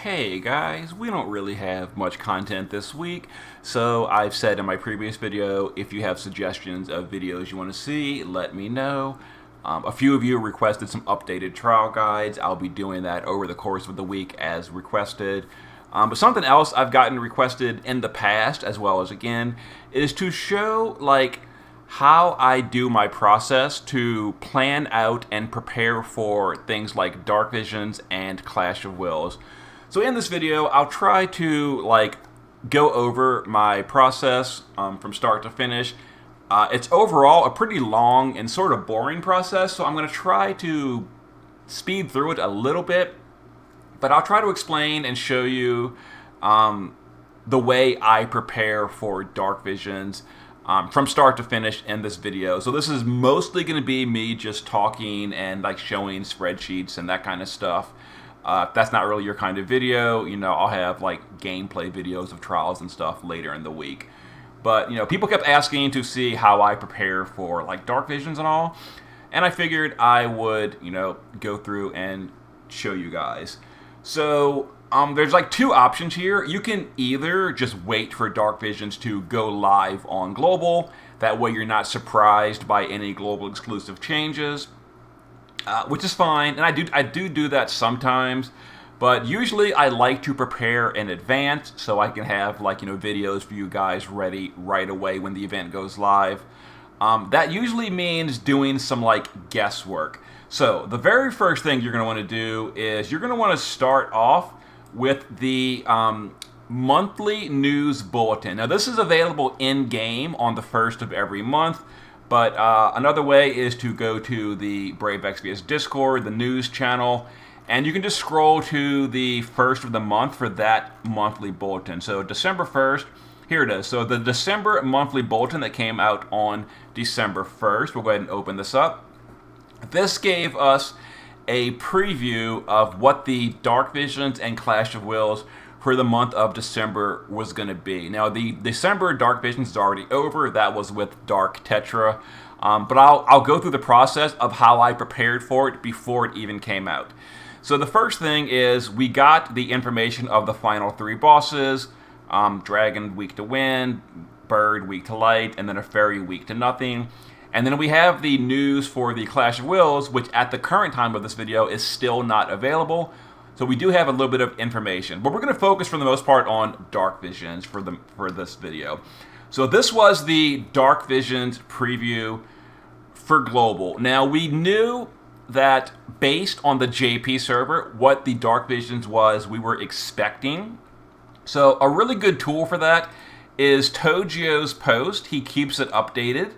Hey guys, we don't really have much content this week, so I've said in my previous video, if you have suggestions of videos you want to see, let me know. A few of you requested some updated trial guides. I'll be doing that over the course of the week as requested. But something else I've gotten requested in the past, as well as again, is to show how I do my process to plan out and prepare for things like Dark Visions and Clash of Wills. So in this video, I'll try to go over my process from start to finish. It's overall a pretty long and sort of boring process, so I'm going to try to speed through it a little bit, but I'll try to explain and show you the way I prepare for Dark Visions from start to finish in this video. So this is mostly going to be me just talking and showing spreadsheets and that kind of stuff. If that's not really your kind of video, I'll have gameplay videos of trials and stuff later in the week. But people kept asking to see how I prepare for Dark Visions and all, and I figured I would go through and show you guys. So there's two options here. You can either just wait for Dark Visions to go live on global. That way you're not surprised by any global exclusive changes. Which is fine, and I do that sometimes, but usually I like to prepare in advance so I can have videos for you guys ready right away when the event goes live. That usually means doing some guesswork. So the very first thing you're going to want to do is you're going to want to start off with the monthly news bulletin. Now this is available in game on the first of every month. But another way is to go to the Brave XPS Discord, the news channel, and you can just scroll to the first of the month for that monthly bulletin. So December 1st, here it is. So the December monthly bulletin that came out on December 1st, we'll go ahead and open this up. This gave us a preview of what the Dark Visions and Clash of Wills for the month of December was going to be. Now, the December Dark Visions is already over. That was with Dark Tetra. But I'll go through the process of how I prepared for it before it even came out. So the first thing is we got the information of the final three bosses. Dragon, weak to wind. Bird, weak to light. And then a fairy, weak to nothing. And then we have the news for the Clash of Wills, which at the current time of this video is still not available. So we do have a little bit of information, but we're going to focus for the most part on Dark Visions for this video. So this was the Dark Visions preview for global. Now we knew that based on the JP server, what the Dark Visions was we were expecting. So a really good tool for that is Togio's post. He keeps it updated.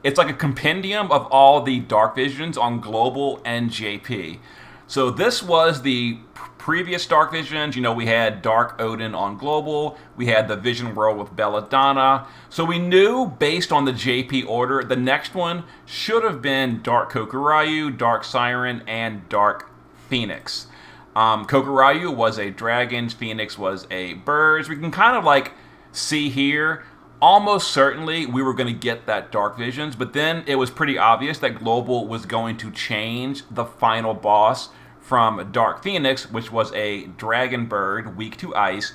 It's like a compendium of all the Dark Visions on global and JP. So this was the previous Dark Visions. We had Dark Odin on global. We had the Vision World with Belladonna. So we knew, based on the JP order, the next one should have been Dark Kokuryu, Dark Siren, and Dark Phoenix. Kokuryu was a dragon. Phoenix was a bird. So we can kind of see here, almost certainly we were going to get that Dark Visions, but then it was pretty obvious that global was going to change the final boss from Dark Phoenix, which was a dragon bird, weak to ice,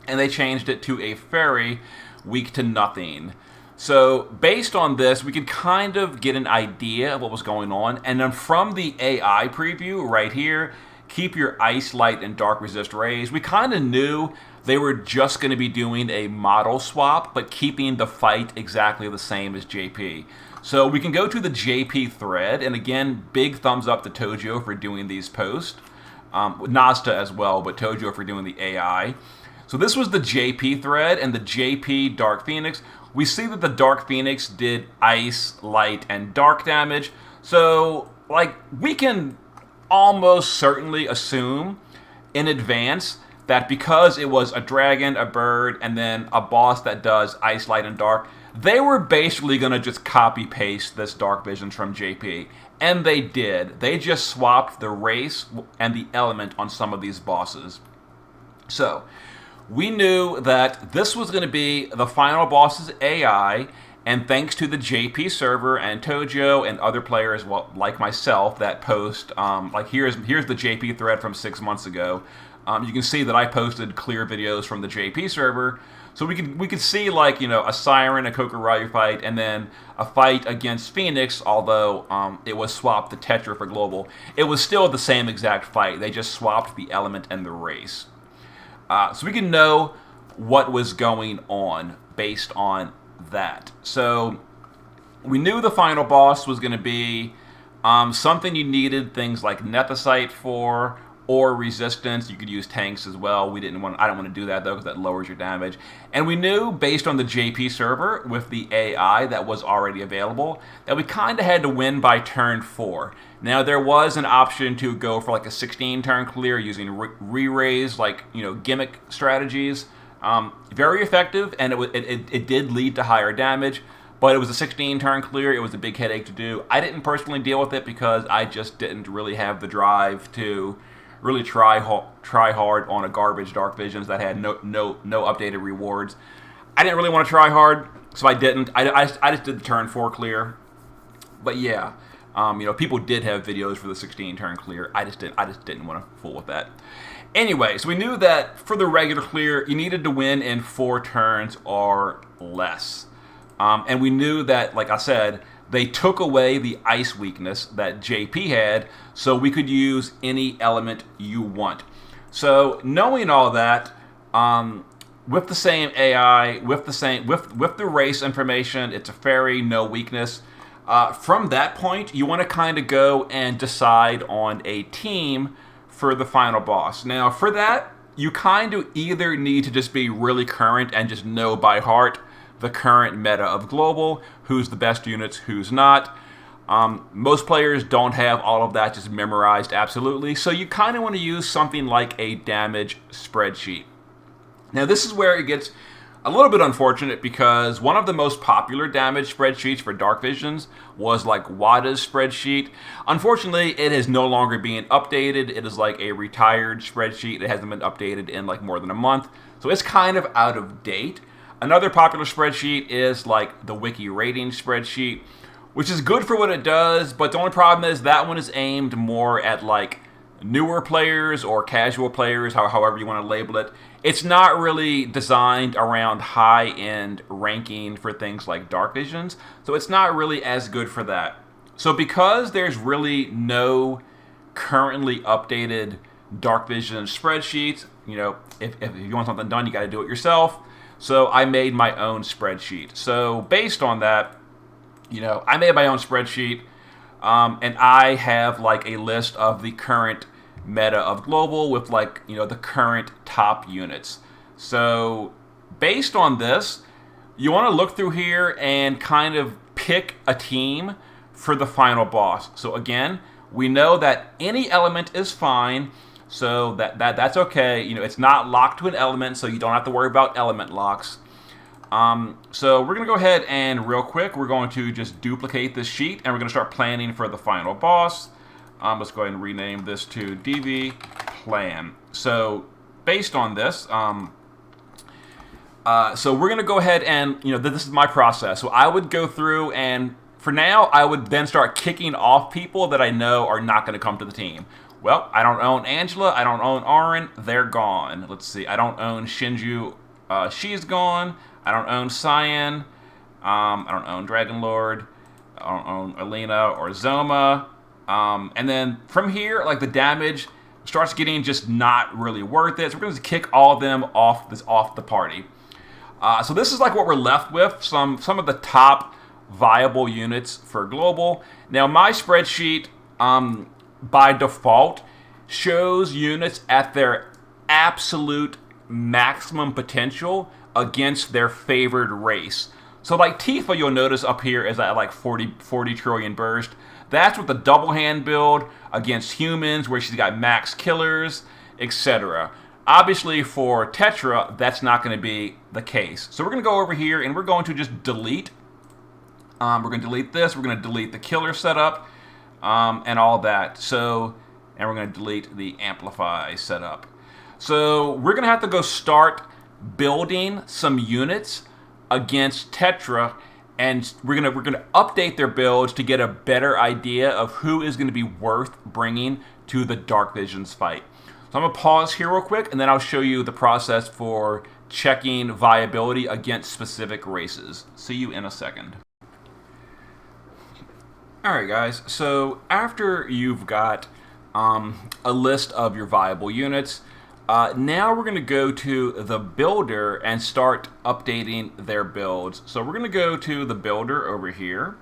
and they changed it to a fairy, weak to nothing. So based on this, we could kind of get an idea of what was going on, and then from the AI preview right here, keep your ice, light, and dark resist rays, we kind of knew they were just going to be doing a model swap, but keeping the fight exactly the same as JP. So we can go to the JP thread, and again, big thumbs up to Togio for doing these posts. Nasta as well, but Togio for doing the AI. So this was the JP thread, and the JP Dark Phoenix. We see that the Dark Phoenix did ice, light, and dark damage. So, we can almost certainly assume in advance that because it was a dragon, a bird, and then a boss that does ice, light, and dark, they were basically going to just copy-paste this Dark Visions from JP. And they did. They just swapped the race and the element on some of these bosses. So, we knew that this was going to be the final boss's AI, And thanks to the JP server and Tojo and other players, well, like myself, that post, like here's the JP thread from 6 months ago. You can see that I posted clear videos from the JP server, so we could see, like, a Siren, a Kokuryu fight, and then a fight against Phoenix. Although it was swapped to Tetra for global, it was still the same exact fight. They just swapped the element and the race, so we can know what was going on based on that. So we knew the final boss was going to be something you needed things like Nethicite for, or resistance. You could use tanks as well. I don't want to do that though, because that lowers your damage. And we knew, based on the JP server with the AI that was already available, that we kind of had to win by turn 4. Now, there was an option to go for like a 16 turn clear using re-raise, like, gimmick strategies. Very effective, and it did lead to higher damage, but it was a 16 turn clear. It was a big headache to do. I didn't personally deal with it because I just didn't really have the drive to really try hard on a garbage Dark Visions that had no updated rewards. I didn't really want to try hard, so I didn't. I just did the turn 4 clear. But yeah, people did have videos for the 16 turn clear. I just didn't want to fool with that. Anyway, so we knew that for the regular clear, you needed to win in 4 turns or less. And we knew that, like I said, they took away the ice weakness that JP had, so we could use any element you want. So knowing all that, with the same AI, with the race information, it's a fairy, no weakness. From that point, you want to kind of go and decide on a team for the final boss. Now, for that, you kind of either need to just be really current and just know by heart the current meta of global, who's the best units, who's not. Most players don't have all of that just memorized absolutely, so you kind of want to use something like a damage spreadsheet. Now, this is where it gets a little bit unfortunate, because one of the most popular damage spreadsheets for Dark Visions was like Wada's spreadsheet. Unfortunately, it is no longer being updated. It is like a retired spreadsheet. It hasn't been updated in like more than a month, so it's kind of out of date. Another popular spreadsheet is like the Wiki rating spreadsheet, which is good for what it does, but the only problem is that one is aimed more at like newer players or casual players, however you want to label it. It's not really designed around high-end ranking for things like Dark Visions, so it's not really as good for that. So because there's really no currently updated Dark Vision spreadsheets, if you want something done, you got to do it yourself. So I made my own spreadsheet. So based on that, I made my own spreadsheet, and I have like a list of the current meta of global with like, the current top units. So based on this, you want to look through here and kind of pick a team for the final boss. So again, we know that any element is fine. So that's okay. It's not locked to an element, so you don't have to worry about element locks. So we're going to go ahead and real quick, we're going to just duplicate this sheet, and we're going to start planning for the final boss. Let's go ahead and rename this to DV Plan. So based on this, so we're going to go ahead and, this is my process. So I would go through, and for now, I would then start kicking off people that I know are not going to come to the team. Well, I don't own Angela. I don't own Auron. They're gone. Let's see. I don't own Shinju. She's gone. I don't own Cyan. I don't own Dragon Lord. I don't own Alina or Zoma. And then from here, like, the damage starts getting just not really worth it. So we're going to kick all of them off the party. So this is like what we're left with. Some of the top viable units for global. Now my spreadsheet, by default, shows units at their absolute maximum potential against their favored race. So like Tifa, you'll notice up here is at like 40 trillion burst. That's with the double hand build against humans, where she's got max killers, etc. Obviously for Tetra, that's not going to be the case. So we're going to go over here and we're going to just delete. We're going to delete this. We're going to delete the killer setup. And all that. So, and we're going to delete the amplify setup. So we're going to have to go start building some units against Tetra, and we're gonna update their builds to get a better idea of who is going to be worth bringing to the Dark Visions fight. So I'm gonna pause here real quick, and then I'll show you the process for checking viability against specific races. See you in a second. Alright guys, so after you've got a list of your viable units, now we're going to go to the builder and start updating their builds. So we're going to go to the builder over here,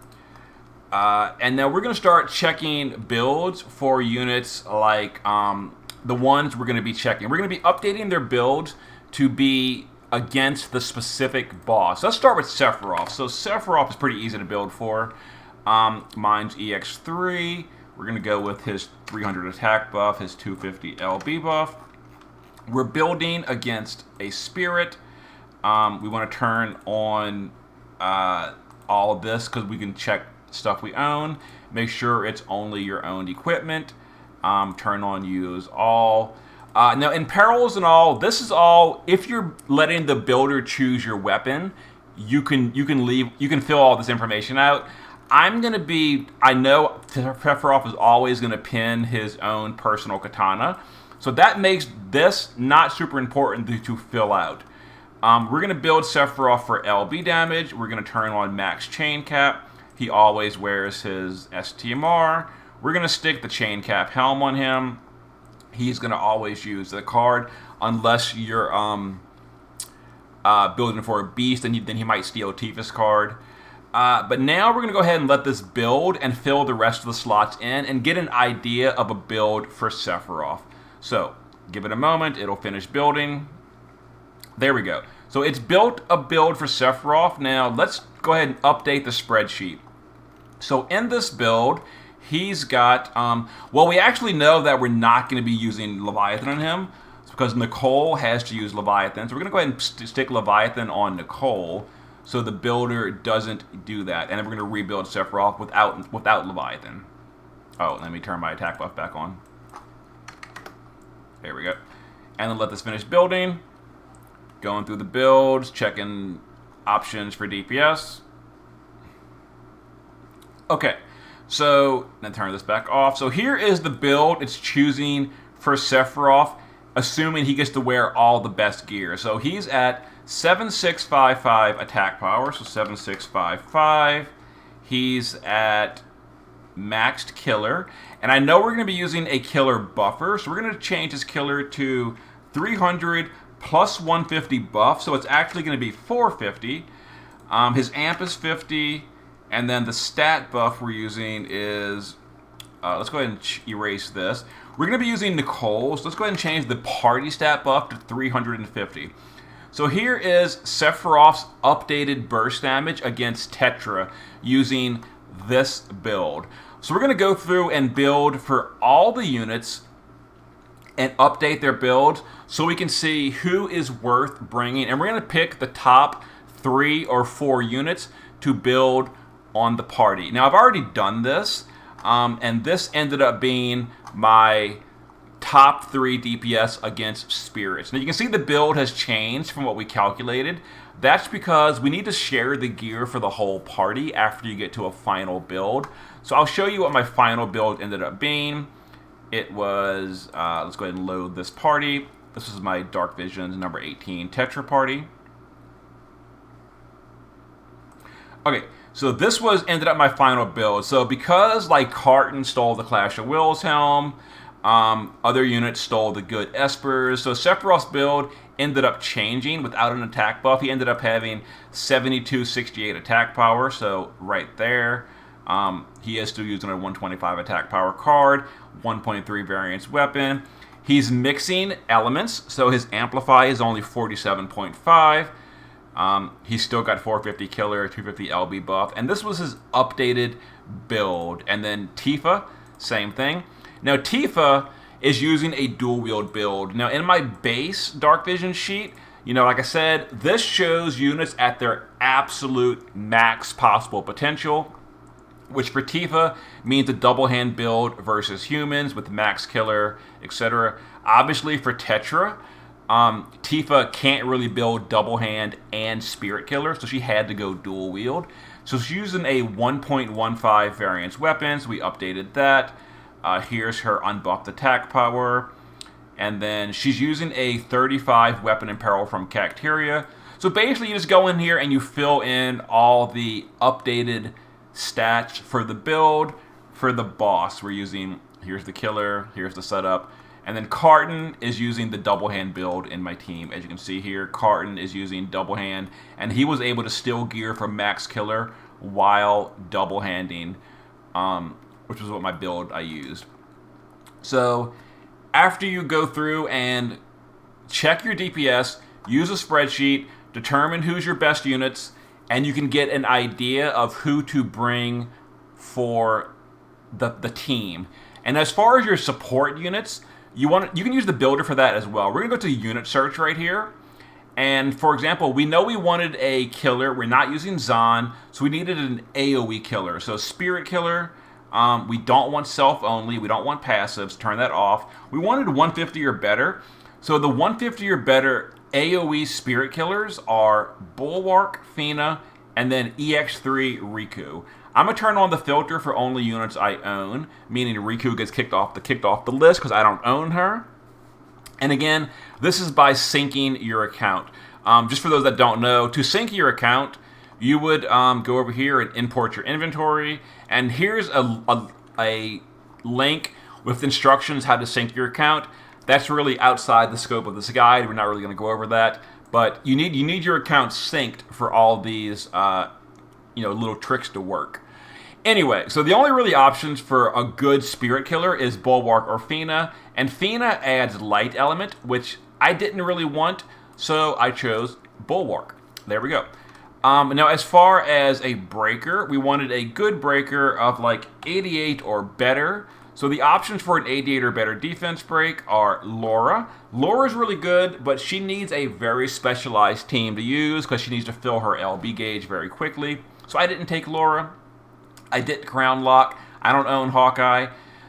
and now we're going to start checking builds for units like the ones we're going to be checking. We're going to be updating their builds to be against the specific boss. Let's start with Sephiroth. So Sephiroth is pretty easy to build for. Mine's EX3. We're going to go with his 300 attack buff, his 250 LB buff. We're building against a spirit. We want to turn on all of this because we can check stuff we own. Make sure it's only your owned equipment. Turn on use all. Now in perils and all, this is all. If you're letting the builder choose your weapon, you can fill all this information out. I'm going to be, I know Sephiroth is always going to pin his own personal katana. So that makes this not super important to fill out. We're going to build Sephiroth for LB damage. We're going to turn on max chain cap. He always wears his STMR. We're going to stick the chain cap helm on him. He's going to always use the card unless you're building for a beast, then he might steal Tifa's card. But now we're going to go ahead and let this build and fill the rest of the slots in and get an idea of a build for Sephiroth. So give it a moment, it'll finish building. There we go. So it's built a build for Sephiroth. Now let's go ahead and update the spreadsheet. So in this build, he's got, well, we actually know that we're not going to be using Leviathan on him because Nicole has to use Leviathan. So we're going to go ahead and stick Leviathan on Nicole so the builder doesn't do that. And then we're going to rebuild Sephiroth without Leviathan. Oh, let me turn my attack buff back on. There we go. And then let this finish building. Going through the builds, checking options for DPS. Okay, so then turn this back off. So here is the build it's choosing for Sephiroth, assuming he gets to wear all the best gear. So he's at 7655 attack power, so 7655. He's at maxed killer, and I know we're going to be using a killer buffer, so we're going to change his killer to 300 plus 150 buff, so it's actually going to be 450. His amp is 50, and then the stat buff we're using is, let's go ahead and erase this. We're going to be using Nicole's. Let's go ahead and change the party stat buff to 350. So here is Sephiroth's updated burst damage against Tetra using this build. So we're going to go through and build for all the units and update their builds so we can see who is worth bringing. And we're going to pick the top 3 or 4 units to build on the party. Now, I've already done this, and this ended up being my top 3 DPS against spirits. Now, you can see the build has changed from what we calculated. That's because we need to share the gear for the whole party after you get to a final build. So I'll show you what my final build ended up being. It was, let's go ahead and load this party. This is my Dark Visions number 18 Tetra party. Okay, so this ended up my final build. So because like Carton stole the Clash of Wills helm, other units stole the good Espers. So Sephiroth's build ended up changing without an attack buff. He ended up having 7268 attack power, so right there. He is still using a 125 attack power card, 1.3 variance weapon. He's mixing elements, so his amplify is only 47.5. He's still got 450 killer, 250 LB buff, and this was his updated build. And then Tifa, same thing. Now Tifa is using a dual wield build. Now in my base Dark Vision sheet, you know, like I said, this shows units at their absolute max possible potential, which for Tifa means a double hand build versus humans with max killer, etc. Obviously for Tetra, Tifa can't really build double hand and spirit killer, so she had to go dual wield. So she's using a 1.15 variance weapon, so we updated that. Here's her unbuffed attack power. And then she's using a 35 weapon and peril from Cacteria. So basically you just go in here and you fill in all the updated stats for the build for the boss. We're using, here's the killer, here's the setup. And then Carton is using the double hand build in my team. As you can see here, Carton is using double hand, and he was able to steal gear from Max Killer while double handing, which was what my build I used. So after you go through and check your DPS, use a spreadsheet, determine who's your best units, and you can get an idea of who to bring for the team. And as far as your support units, you can use the builder for that as well. We're going to go to unit search right here. And for example, we know we wanted a killer. We're not using Zon, so we needed an AoE killer. So spirit killer, we don't want self only. We don't want passives. Turn that off. We wanted 150 or better. So the 150 or better AoE spirit killers are Bulwark, Fina, and then EX3 Riku. I'm going to turn on the filter for only units I own, meaning Riku gets kicked off the list because I don't own her. And again, this is by syncing your account. Just for those that don't know, to sync your account, you would go over here and import your inventory. And here's a link with instructions how to sync your account. That's really outside the scope of this guide. We're not really going to go over that. But you need your account synced for all these little tricks to work. Anyway, so the only really options for a good spirit killer is Bulwark or Fina, and Fina adds light element, which I didn't really want, so I chose Bulwark. There we go. Now, as far as a breaker, we wanted a good breaker of like 88 or better. So the options for an 88 or better defense break are Laura. Laura's really good, but she needs a very specialized team to use because she needs to fill her LB gauge very quickly. So I didn't take Laura. I didn't Crown Lock. I don't own Hawkeye.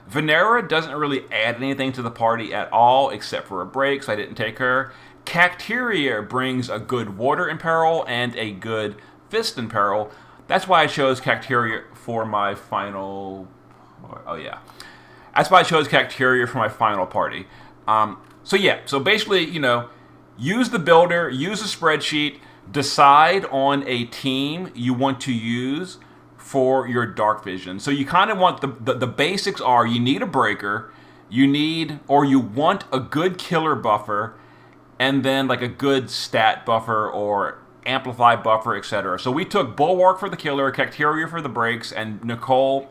Venera doesn't really add anything to the party at all except for a break, so I didn't take her. Cacteria brings a good Water Imperil and a good Fist Imperil. That's why I chose Cacteria for my final... Oh, yeah. That's why I chose Cacteria for my final party. So basically, use the builder, use a spreadsheet, decide on a team you want to use for your Dark Vision. So you kind of want the basics are you need a breaker, you want a good killer buffer, and then like a good stat buffer or amplify buffer, etc. So we took Bulwark for the killer, Cacteria for the breaks, and Nicole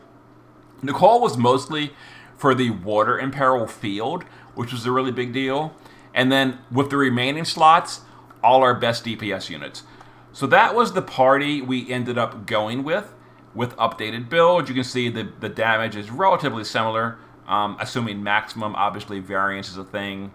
was mostly for the Water Imperil field, which was a really big deal. And then with the remaining slots, all our best DPS units. So that was the party we ended up going with updated build. You can see the damage is relatively similar, assuming maximum, obviously variance is a thing,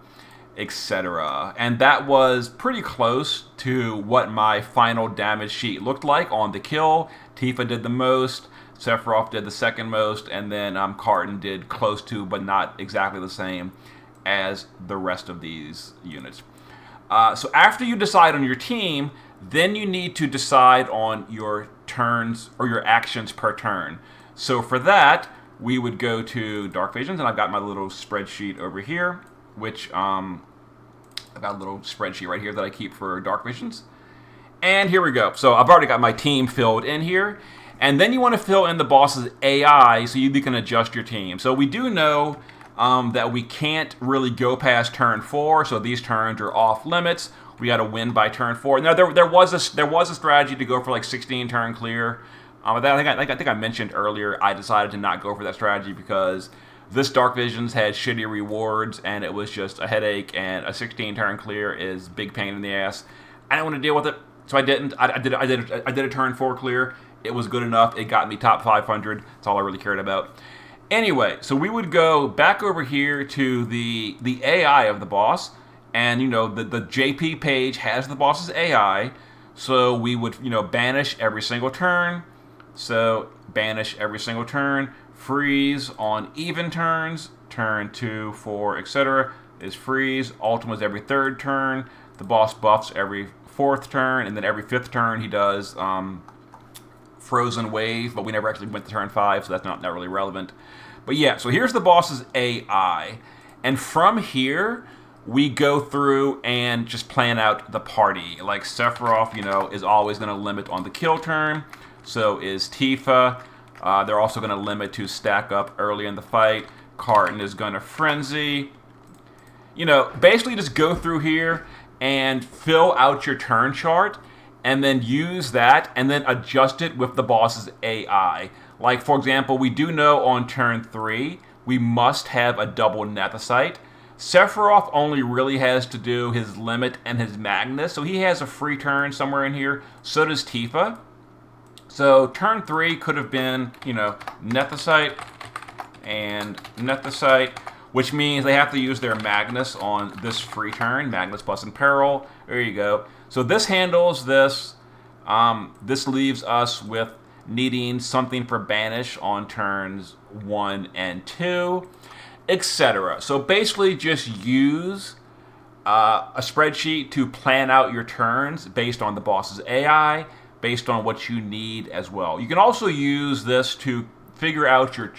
etc. And that was pretty close to what my final damage sheet looked like on the kill. Tifa did the most, Sephiroth did the second most, and then Carton did close to, but not exactly the same as the rest of these units. So after you decide on your team, then you need to decide on your turns or your actions per turn. So for that, we would go to Dark Visions, and I've got my little spreadsheet over here, which I've got a little spreadsheet right here that I keep for Dark Visions. And here we go. So I've already got my team filled in here. And then you want to fill in the boss's AI so you can adjust your team. So we do know that we can't really go past turn 4, so these turns are off limits. We got to win by turn 4. Now there was a strategy to go for like 16 turn clear. But I think I mentioned earlier, I decided to not go for that strategy because this Dark Visions had shitty rewards and it was just a headache, and a 16 turn clear is big pain in the ass. I didn't want to deal with it, so I didn't. I did a turn 4 clear. It was good enough. It got me top 500. That's all I really cared about. Anyway, so we would go back over here to the AI of the boss, and the JP page has the boss's AI. So we would banish every single turn. So banish every single turn. Freeze on even turns. Turn 2, 4, etc. is freeze. Ultima's every third turn. The boss buffs every fourth turn, and then every fifth turn he does Frozen Wave, but we never actually went to turn 5, so that's not really relevant. But yeah, so here's the boss's AI. And from here, we go through and just plan out the party. Like Sephiroth, is always going to limit on the kill turn. So is Tifa. They're also going to limit to stack up early in the fight. Carton is going to frenzy. Basically just go through here and fill out your turn chart and then use that and then adjust it with the boss's AI. Like, for example, we do know on turn 3, we must have a double Nethicite. Sephiroth only really has to do his limit and his Magnus, so he has a free turn somewhere in here. So does Tifa. So turn 3 could have been, Nethicite and Nethicite, which means they have to use their Magnus on this free turn. Magnus plus Imperil. There you go. So this handles this. This leaves us with needing something for Banish on turns 1 and 2. Etc. So basically just use a spreadsheet to plan out your turns based on the boss's AI, based on what you need as well. You can also use this to figure out your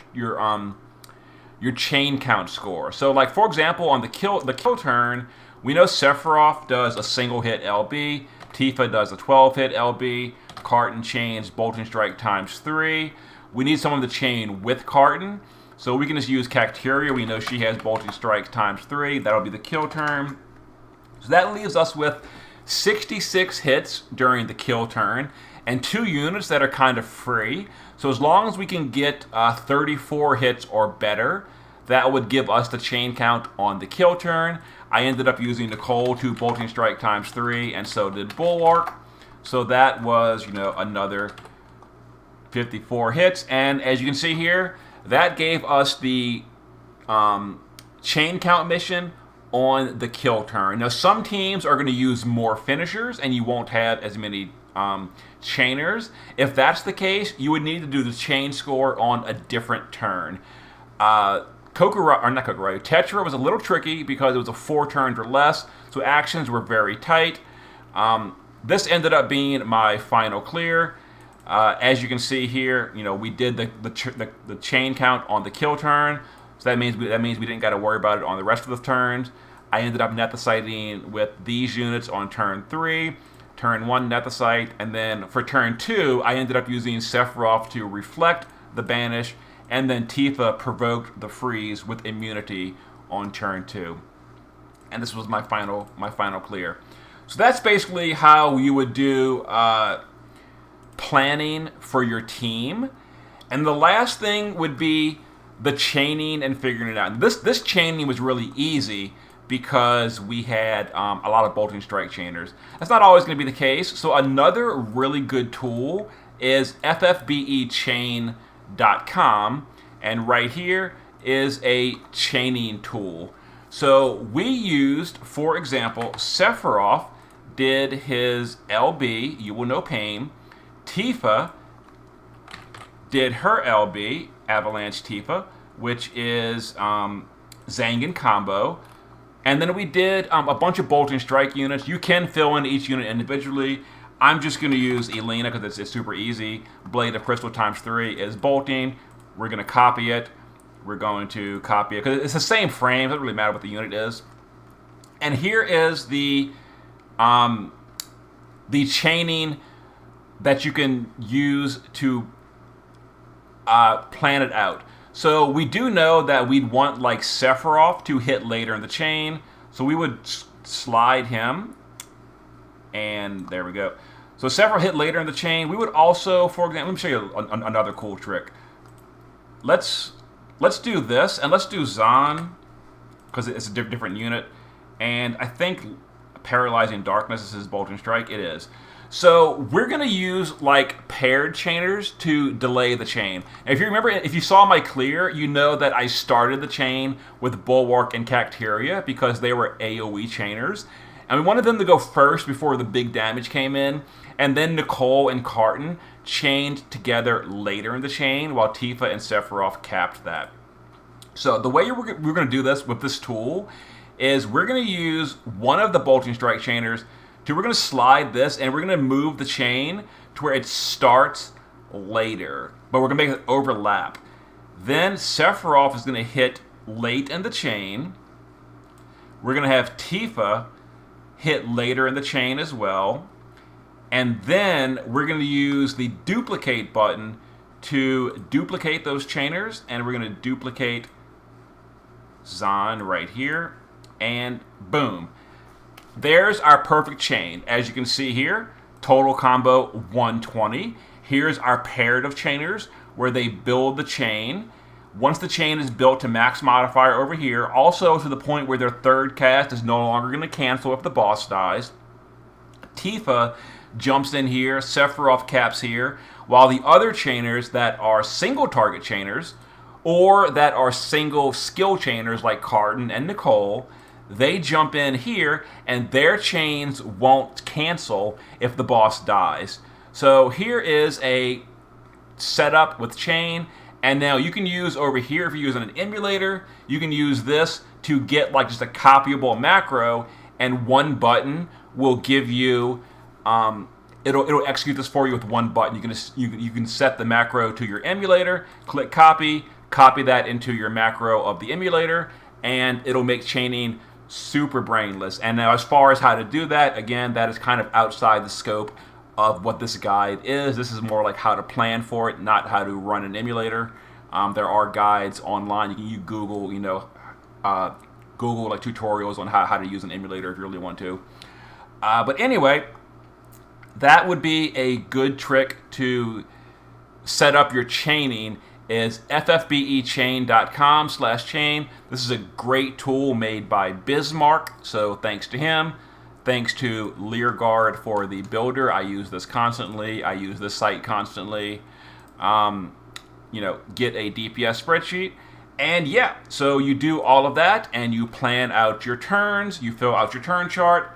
chain count score. So like, for example, on the kill turn, we know Sephiroth does a single hit LB, Tifa does a 12 hit LB, Carton chains Bolting Strike ×3. We need someone to chain with Carton. So we can just use Cacteria. We know she has Bolting Strike ×3. That'll be the kill turn. So that leaves us with 66 hits during the kill turn and 2 units that are kind of free. So as long as we can get 34 hits or better, that would give us the chain count on the kill turn. I ended up using Nicole to Bolting Strike ×3, and so did Bulwark. So that was, another 54 hits. And as you can see here, that gave us the chain count mission on the kill turn. Now, some teams are going to use more finishers, and you won't have as many chainers. If that's the case, you would need to do the chain score on a different turn. Tetra was a little tricky because it was a 4 turns or less, so actions were very tight. This ended up being my final clear. As you can see here, we did the chain count on the kill turn, so that means we didn't got to worry about it on the rest of the turns. I ended up Nethiciting with these units on turn 3, turn 1 Nethicite, and then for turn 2, I ended up using Sephiroth to reflect the Banish, and then Tifa provoked the freeze with immunity on turn 2. And this was my final clear. So that's basically how you would do planning for your team. And the last thing would be the chaining and figuring it out. And this chaining was really easy because we had a lot of Bolting Strike chainers. That's not always going to be the case. So another really good tool is ffbechain.com, and right here is a chaining tool. So we used, for example, Sephiroth did his LB, You Will Know Pain. Tifa did her LB, Avalanche Tifa, which is Zangan combo. And then we did a bunch of Bolting Strike units. You can fill in each unit individually. I'm just going to use Elena because it's super easy. Blade of Crystal ×3 is bolting. We're going to copy it. We're going to copy it because it's the same frame. It doesn't really matter what the unit is. And here is the chaining that you can use to plan it out. So we do know that we'd want like Sephiroth to hit later in the chain. So we would slide him. And there we go. So Sephiroth hit later in the chain. We would also, for example, let me show you another cool trick. Let's do this, and let's do Zahn, because it's a different unit. And I think Paralyzing Darkness is his Bolting Strike. It is. So we're going to use like paired chainers to delay the chain. And if you remember, if you saw my clear, you know that I started the chain with Bulwark and Cacteria because they were AoE chainers. And we wanted them to go first before the big damage came in. And then Nicole and Carton chained together later in the chain while Tifa and Sephiroth capped that. So the way we're going to do this with this tool is we're going to use one of the Bolting Strike chainers. We're going to slide this, and we're going to move the chain to where it starts later, but we're going to make it overlap. Then Sephiroth is going to hit late in the chain. We're going to have Tifa hit later in the chain as well. And then we're going to use the duplicate button to duplicate those chainers. And we're going to duplicate Zahn right here. And boom. There's our perfect chain. As you can see here, total combo 120. Here's our paired of chainers where they build the chain. Once the chain is built to max modifier over here, also to the point where their third cast is no longer going to cancel if the boss dies, Tifa jumps in here, Sephiroth caps here, while the other chainers that are single target chainers or that are single skill chainers like Cardin and Nicole, they jump in here and their chains won't cancel if the boss dies. So here is a setup with chain. And now you can use over here, if you're using an emulator, you can use this to get like just a copyable macro, and one button will give you, it'll execute this for you with one button. You can set the macro to your emulator, click copy that into your macro of the emulator, and it'll make chaining super brainless. And now as far as how to do that, again, that is kind of outside the scope of what this guide is. This is more like how to plan for it, not how to run an emulator. There are guides online. You Google, Google like tutorials on how to use an emulator if you really want to. But anyway, that would be a good trick to set up your chaining. Is ffbechain.com/chain. This is a great tool made by Bismarck, so thanks to him. Thanks to Learguard for the builder. I use this constantly. I use this site constantly. Get a DPS spreadsheet. And yeah, so you do all of that and you plan out your turns. You fill out your turn chart.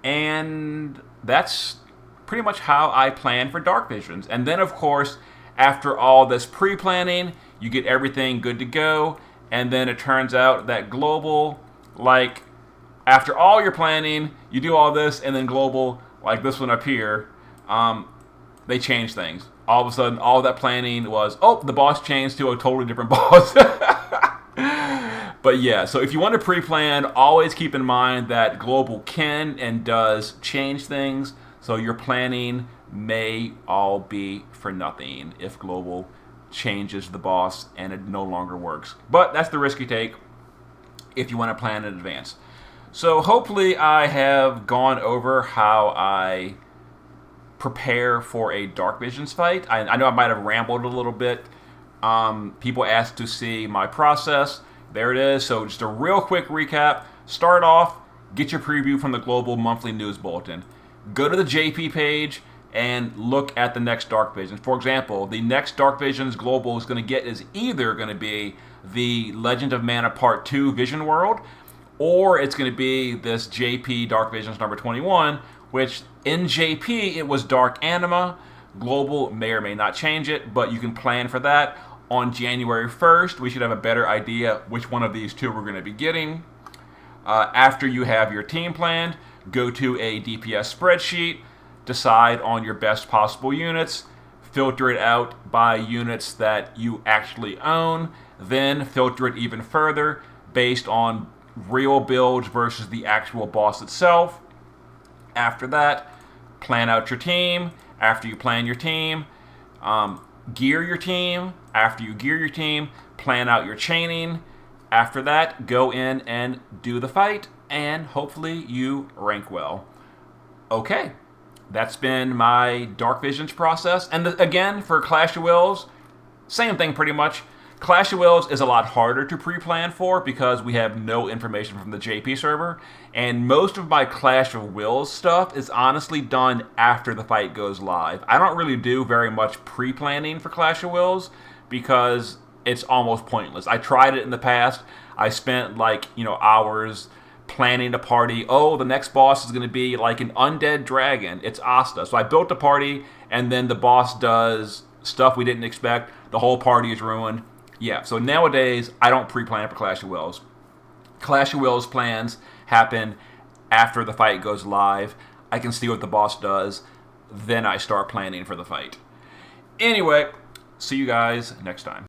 And that's pretty much how I plan for Dark Visions. And then, of course, after all this pre-planning, you get everything good to go. And then it turns out that Global, like, after all your planning, you do all this, and then Global, like this one up here, they change things. All of a sudden, all that planning was, the boss changed to a totally different boss. But yeah, so if you want to pre-plan, always keep in mind that Global can and does change things. So your planning may all be for nothing if Global changes the boss and it no longer works. But that's the risk you take if you want to plan in advance. So hopefully I have gone over how I prepare for a Dark Visions fight. I know I might have rambled a little bit. People asked to see my process. There it is. So just a real quick recap. Start off, get your preview from the Global Monthly News Bulletin. Go to the JP page and look at the next Dark Visions. For example, the next Dark Visions Global is going to get is either going to be the Legend of Mana Part 2 Vision World, or it's going to be this JP Dark Visions number 21, which in JP it was Dark Anima. Global may or may not change it, but you can plan for that. On January 1st, we should have a better idea which one of these two we're going to be getting. After you have your team planned, go to a DPS spreadsheet, decide on your best possible units, filter it out by units that you actually own, then filter it even further based on real builds versus the actual boss itself. After that, plan out your team. After you plan your team, gear your team. After you gear your team, plan out your chaining. After that, go in and do the fight, and hopefully you rank well. Okay, that's been my Dark Visions process. And again, for Clash of Wills, same thing pretty much. Clash of Wills is a lot harder to pre-plan for because we have no information from the JP server, and most of my Clash of Wills stuff is honestly done after the fight goes live. I don't really do very much pre-planning for Clash of Wills because it's almost pointless. I tried it in the past. I spent hours planning a party. Oh, the next boss is going to be like an undead dragon. It's Asta. So I built a party, and then the boss does stuff we didn't expect. The whole party is ruined. Yeah, so nowadays, I don't pre-plan for Clash of Wills. Clash of Wills plans happen after the fight goes live. I can see what the boss does. Then I start planning for the fight. Anyway, see you guys next time.